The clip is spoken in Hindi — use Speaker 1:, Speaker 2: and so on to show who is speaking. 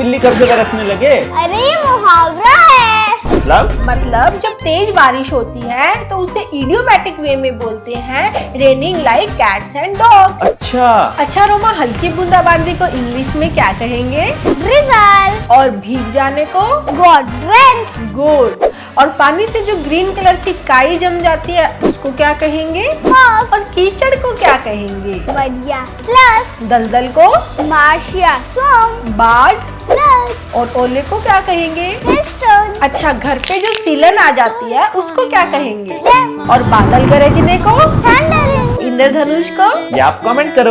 Speaker 1: बिल्ली कब्जे बरसने लगे?
Speaker 2: अरे ये मुहावरा है।
Speaker 3: मतलब जब तेज बारिश होती है तो उसे इडियोमैटिक वे में बोलते हैं raining like cats and dogs. अच्छा रोमा, हल्की बूंदाबांदी को इंग्लिश में क्या कहेंगे?
Speaker 2: ड्रिजल।
Speaker 3: और भीग जाने को?
Speaker 2: God drench.
Speaker 3: गुड। और पानी से जो ग्रीन कलर की काई जम जाती है उसको क्या कहेंगे?
Speaker 2: मॉस।
Speaker 3: और कीचड़ को क्या कहेंगे?
Speaker 2: बढ़िया स्लस।
Speaker 3: दलदल को?
Speaker 2: Marcia swamp.
Speaker 3: बाढ़।
Speaker 2: फ्लड।
Speaker 3: और ओले को क्या कहेंगे?
Speaker 2: हेलस्टोन।
Speaker 3: अच्छा, घर पे जो सीलन आ जाती है उसको क्या कहेंगे?
Speaker 2: Gem।
Speaker 3: और बादल गरजने को?
Speaker 2: थंडर।
Speaker 3: इंद्रधनुष को?
Speaker 1: ये आप कमेंट करो।